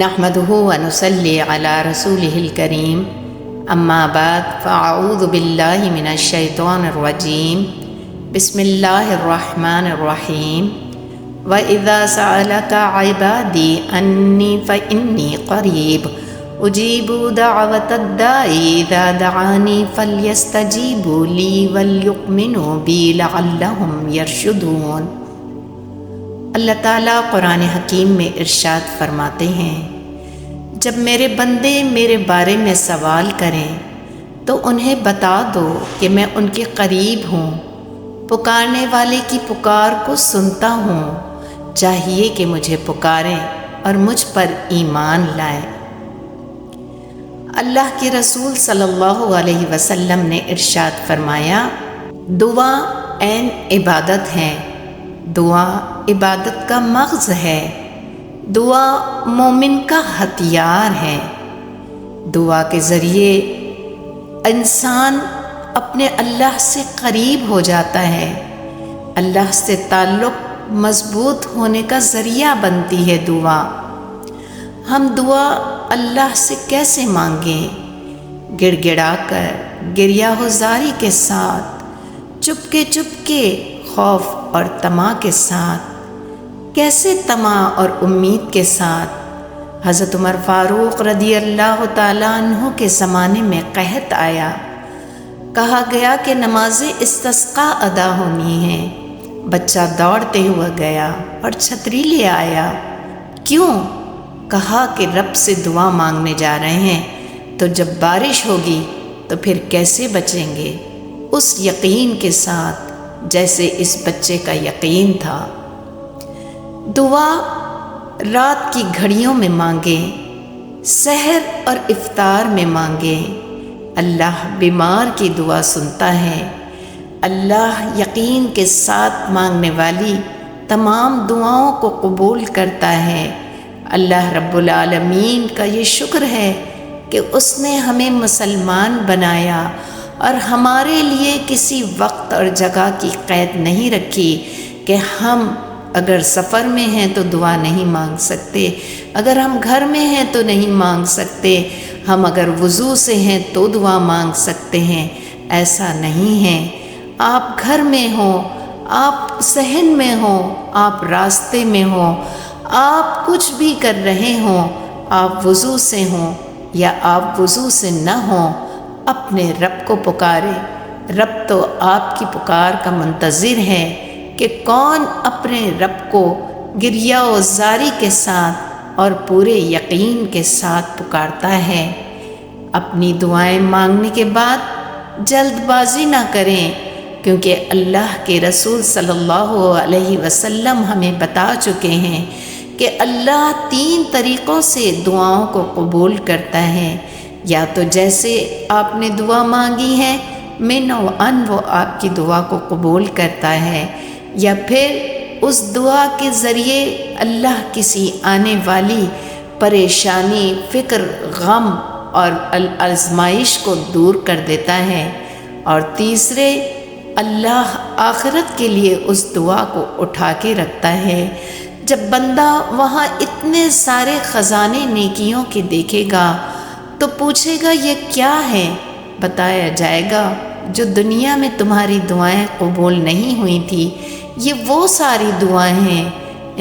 نحمده ونصلي على رسوله الكريم اما بعد فاعوذ باللہ من الشیطان الرجیم بسم اللہ الرحمن الرحیم وَإِذَا سَأَلَكَ عِبَادِي أَنِّي فَإِنِّي قَرِيبٌ أُجِيبُ دَعْوَةَ الدَّاعِ إِذَا دَعَانِي فَلْيَسْتَجِيبُوا لِي وَلْيُؤْمِنُوا بِي لَعَلَّهُمْ يَرْشُدُونَ۔ اللہ تعالیٰ قرآن حکیم میں ارشاد فرماتے ہیں، جب میرے بندے میرے بارے میں سوال کریں تو انہیں بتا دو کہ میں ان کے قریب ہوں، پکارنے والے کی پکار کو سنتا ہوں، چاہیے کہ مجھے پکاریں اور مجھ پر ایمان لائیں۔ اللہ کے رسول صلی اللہ علیہ وسلم نے ارشاد فرمایا، دعا عین عبادت ہے، دعا عبادت کا مغز ہے، دعا مومن کا ہتھیار ہے۔ دعا کے ذریعے انسان اپنے اللہ سے قریب ہو جاتا ہے، اللہ سے تعلق مضبوط ہونے کا ذریعہ بنتی ہے دعا۔ ہم دعا اللہ سے کیسے مانگیں؟ گڑ گڑا کر، گریہ زاری کے ساتھ، چپکے خوف اور طمع کے ساتھ۔ کیسے طمع اور امید کے ساتھ؟ حضرت عمر فاروق رضی اللہ تعالیٰ عنہ کے زمانے میں قحط آیا، کہا گیا کہ نماز استسقاء ادا ہونی ہے۔ بچہ دوڑتے ہوئے گیا اور چھتری لے آیا۔ کیوں؟ کہا کہ رب سے دعا مانگنے جا رہے ہیں، تو جب بارش ہوگی تو پھر کیسے بچیں گے؟ اس یقین کے ساتھ جیسے اس بچے کا یقین تھا۔ دعا رات کی گھڑیوں میں مانگیں، سحر اور افطار میں مانگیں۔ اللہ بیمار کی دعا سنتا ہے۔ اللہ یقین کے ساتھ مانگنے والی تمام دعاؤں کو قبول کرتا ہے۔ اللہ رب العالمین کا یہ شکر ہے کہ اس نے ہمیں مسلمان بنایا اور ہمارے لیے کسی وقت اور جگہ کی قید نہیں رکھی کہ ہم اگر سفر میں ہیں تو دعا نہیں مانگ سکتے، اگر ہم گھر میں ہیں تو نہیں مانگ سکتے، ہم اگر وضو سے ہیں تو دعا مانگ سکتے ہیں۔ ایسا نہیں ہے۔ آپ گھر میں ہوں، آپ صحن میں ہوں، آپ راستے میں ہوں، آپ کچھ بھی کر رہے ہوں، آپ وضو سے ہوں یا آپ وضو سے نہ ہوں، اپنے رب کو پکارے۔ رب تو آپ کی پکار کا منتظر ہے کہ کون اپنے رب کو گریہ و زاری کے ساتھ اور پورے یقین کے ساتھ پکارتا ہے۔ اپنی دعائیں مانگنے کے بعد جلد بازی نہ کریں، کیونکہ اللہ کے رسول صلی اللہ علیہ وسلم ہمیں بتا چکے ہیں کہ اللہ 3 طریقوں سے دعاؤں کو قبول کرتا ہے۔ یا تو جیسے آپ نے دعا مانگی ہے من و ان وہ آپ کی دعا کو قبول کرتا ہے، یا پھر اس دعا کے ذریعے اللہ کسی آنے والی پریشانی، فکر، غم اور آزمائش کو دور کر دیتا ہے، اور تیسرے اللہ آخرت کے لیے اس دعا کو اٹھا کے رکھتا ہے۔ جب بندہ وہاں اتنے سارے خزانے نیکیوں کے دیکھے گا تو پوچھے گا یہ کیا ہے؟ بتایا جائے گا جو دنیا میں تمہاری دعائیں قبول نہیں ہوئی تھی، یہ وہ ساری دعائیں ہیں۔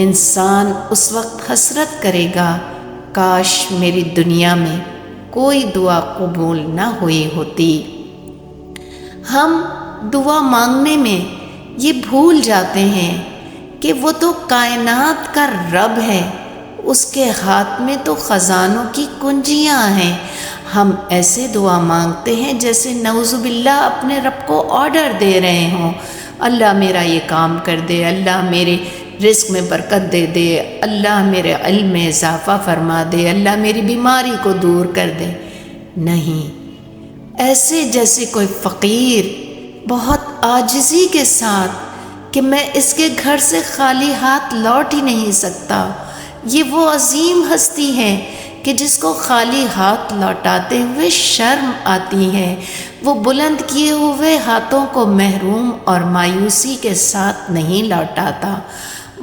انسان اس وقت حسرت کرے گا، کاش میری دنیا میں کوئی دعا قبول نہ ہوئی ہوتی۔ ہم دعا مانگنے میں یہ بھول جاتے ہیں کہ وہ تو کائنات کا رب ہے، اس کے ہاتھ میں تو خزانوں کی کنجیاں ہیں۔ ہم ایسے دعا مانگتے ہیں جیسے نعوذ باللہ اپنے رب کو آرڈر دے رہے ہوں، اللہ میرا یہ کام کر دے، اللہ میرے رزق میں برکت دے دے، اللہ میرے علم میں اضافہ فرما دے، اللہ میری بیماری کو دور کر دے۔ نہیں، ایسے جیسے کوئی فقیر بہت عاجزی کے ساتھ کہ میں اس کے گھر سے خالی ہاتھ لوٹ ہی نہیں سکتا۔ یہ وہ عظیم ہستی ہے کہ جس کو خالی ہاتھ لوٹاتے ہوئے شرم آتی ہے، وہ بلند کیے ہوئے ہاتھوں کو محروم اور مایوسی کے ساتھ نہیں لوٹاتا۔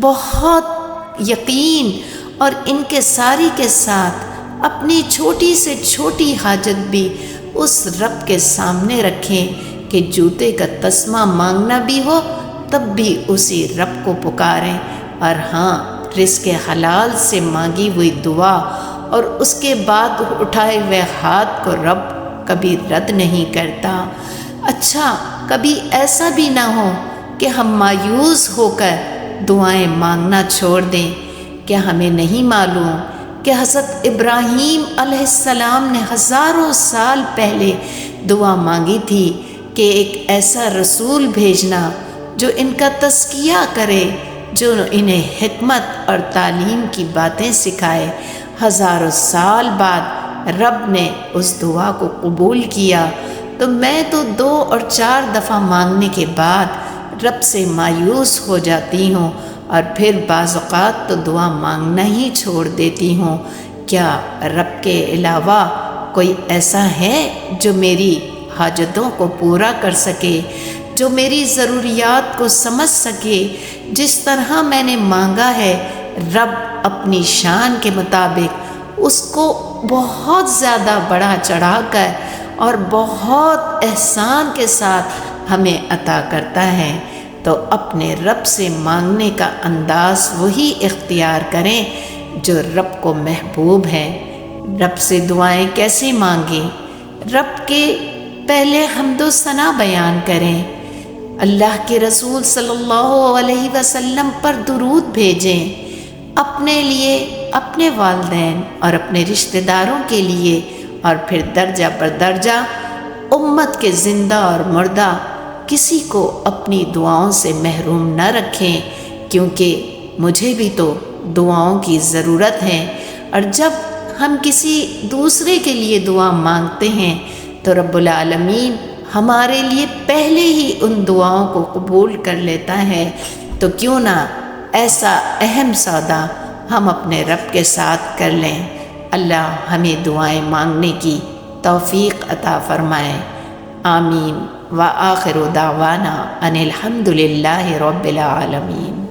بہت یقین اور ان کے ساری کے ساتھ اپنی چھوٹی سے چھوٹی حاجت بھی اس رب کے سامنے رکھیں کہ جوتے کا تسمہ مانگنا بھی ہو تب بھی اسی رب کو پکاریں، اور ہاں رزق حلال سے مانگی ہوئی دعا اور اس کے بعد اٹھائے ہوئے ہاتھ کو رب کبھی رد نہیں کرتا۔ اچھا کبھی ایسا بھی نہ ہو کہ ہم مایوس ہو کر دعائیں مانگنا چھوڑ دیں۔ کیا ہمیں نہیں معلوم کہ حضرت ابراہیم علیہ السلام نے ہزاروں سال پہلے دعا مانگی تھی کہ ایک ایسا رسول بھیجنا جو ان کا تزکیہ کرے، جو انہیں حکمت اور تعلیم کی باتیں سکھائے۔ ہزاروں سال بعد رب نے اس دعا کو قبول کیا، تو میں تو 2 اور 4 دفعہ مانگنے کے بعد رب سے مایوس ہو جاتی ہوں، اور پھر بعض اوقات تو دعا مانگنا ہی چھوڑ دیتی ہوں۔ کیا رب کے علاوہ کوئی ایسا ہے جو میری حاجتوں کو پورا کر سکے، جو میری ضروریات کو سمجھ سکے؟ جس طرح میں نے مانگا ہے رب اپنی شان کے مطابق اس کو بہت زیادہ بڑھا چڑھا کر اور بہت احسان کے ساتھ ہمیں عطا کرتا ہے۔ تو اپنے رب سے مانگنے کا انداز وہی اختیار کریں جو رب کو محبوب ہے۔ رب سے دعائیں کیسے مانگیں؟ رب کے پہلے حمد و ثنا بیان کریں، اللہ کے رسول صلی اللہ علیہ وسلم پر درود بھیجیں، اپنے لیے، اپنے والدین اور اپنے رشتہ داروں کے لیے، اور پھر درجہ پر درجہ امت کے زندہ اور مردہ کسی کو اپنی دعاؤں سے محروم نہ رکھیں، کیونکہ مجھے بھی تو دعاؤں کی ضرورت ہے۔ اور جب ہم کسی دوسرے کے لیے دعا مانگتے ہیں تو رب العالمین ہمارے لیے پہلے ہی ان دعاؤں کو قبول کر لیتا ہے۔ تو کیوں نہ ایسا اہم سودا ہم اپنے رب کے ساتھ کر لیں۔ اللہ ہمیں دعائیں مانگنے کی توفیق عطا فرمائے، آمین۔ وآخر دعوانا ان الحمد للہ رب العالمین۔